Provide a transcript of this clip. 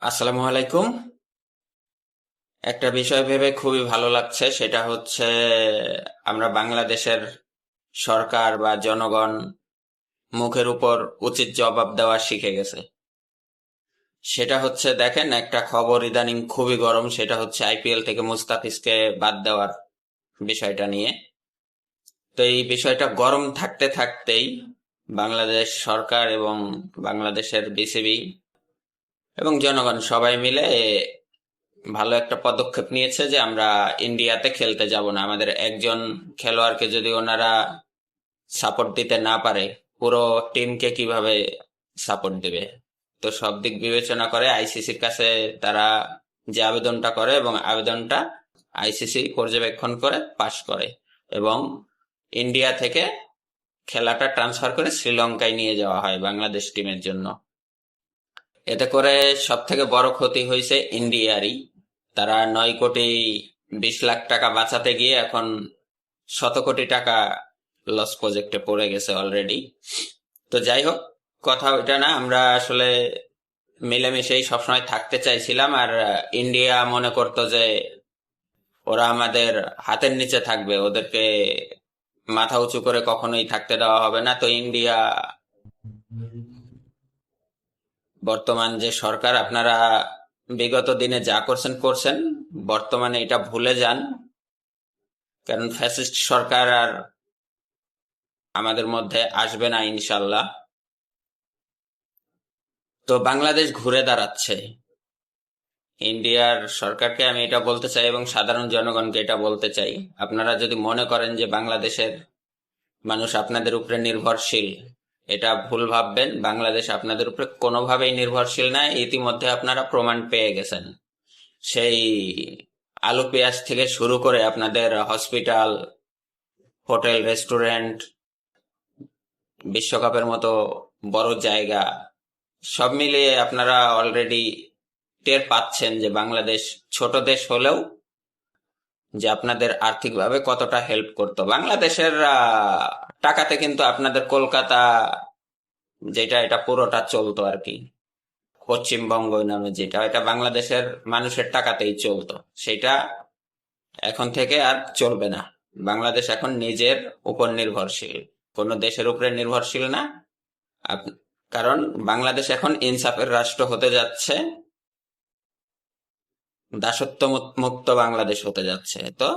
আসসালামু আলাইকুম। একটা বিষয় ভেবে খুবই ভালো লাগছে, সেটা হচ্ছে আমরা বাংলাদেশের সরকার বা জনগণ মুখের উপর উচিত জবাব দেওয়া শিখে গেছে। সেটা হচ্ছে, দেখেন, একটা খবর ইদানিং খুবই গরম, সেটা হচ্ছে আইপিএল থেকে মুস্তাফিজকে বাদ দেওয়ার বিষয়টা নিয়ে। তো এই বিষয়টা গরম থাকতে থাকতেই বাংলাদেশ সরকার এবং বাংলাদেশের বিসিবি এবং জনগণ সবাই মিলে ভালো একটা পদক্ষেপ নিয়েছে যে আমরা ইন্ডিয়াতে খেলতে যাব না। আমাদের একজন খেলোয়াড়কে যদি ওনারা সাপোর্ট দিতে না পারে, পুরো টিমকে কিভাবে সাপোর্ট দিবে? তো সব দিক বিবেচনা করে আইসিসির কাছে তারা যে আবেদনটা করে, এবং আবেদনটা আইসিসি পর্যবেক্ষণ করে পাশ করে, এবং ইন্ডিয়া থেকে খেলাটা ট্রান্সফার করে শ্রীলঙ্কায় নিয়ে যাওয়া হয় বাংলাদেশ টিমের জন্য। এতে করে সব থেকে বড় ক্ষতি হয়েছে ইন্ডিয়ারই। তারা 9 কোটি 20 লাখ টাকা বাঁচাতে গিয়ে এখন 100 কোটি টাকা লস প্রজেক্টে পড়ে গেছে অলরেডি। তো যাই হোক, কথা ওইটা না, আমরা আসলে মিলেমিশেই সবসময় থাকতে চাইছিলাম। আর ইন্ডিয়া মনে করতো যে ওরা আমাদের হাতের নিচে থাকবে, ওদেরকে মাথা উঁচু করে কখনোই থাকতে দেওয়া হবে না। তো ইন্ডিয়া, বর্তমান যে সরকার, আপনারা বিগত দিনে যা করছেন করছেন, বর্তমানে এটা ভুলে যান, কারণ ফ্যাসিস্ট সরকার আর আমাদের মধ্যে আসবে না ইনশাল্লাহ। তো বাংলাদেশ ঘুরে দাঁড়াচ্ছে। ইন্ডিয়ার সরকারকে আমি এটা বলতে চাই এবং সাধারণ জনগণকে এটা বলতে চাই, আপনারা যদি মনে করেন যে বাংলাদেশের মানুষ আপনাদের উপরে নির্ভরশীল, এটা ভুল ভাববেন। বাংলাদেশ আপনাদের উপরে কোনোভাবেই নির্ভরশীল নয়, ইতিমধ্যে আপনারা প্রমাণ পেয়ে গেছেন। সেই আলু পেঁয়াজ থেকে শুরু করে আপনাদের হসপিটাল, হোটেল, রেস্টুরেন্ট, বিশ্বকাপের মতো বড় জায়গা, সব মিলিয়ে আপনারা অলরেডি টের পাচ্ছেন যে বাংলাদেশ ছোট দেশ হলেও যে আপনাদের আর্থিকভাবে কতটা হেল্প করতো। বাংলাদেশের টাকাতে কিন্তু আপনাদের কলকাতা যেটা, এটা পুরোটা চলতো আর কি। পশ্চিমবঙ্গ নামে যেটা, এটা বাংলাদেশের মানুষের টাকাতেই চলতো। সেটা এখন থেকে আর চলবে না। বাংলাদেশ এখন নিজের উপর নির্ভরশীল, কোনো দেশের উপরে নির্ভরশীল না। কারণ বাংলাদেশ এখন ইনসাফের রাষ্ট্র হতে যাচ্ছে, দাসত্ব মুক্ত বাংলাদেশ হতে যাচ্ছে। তো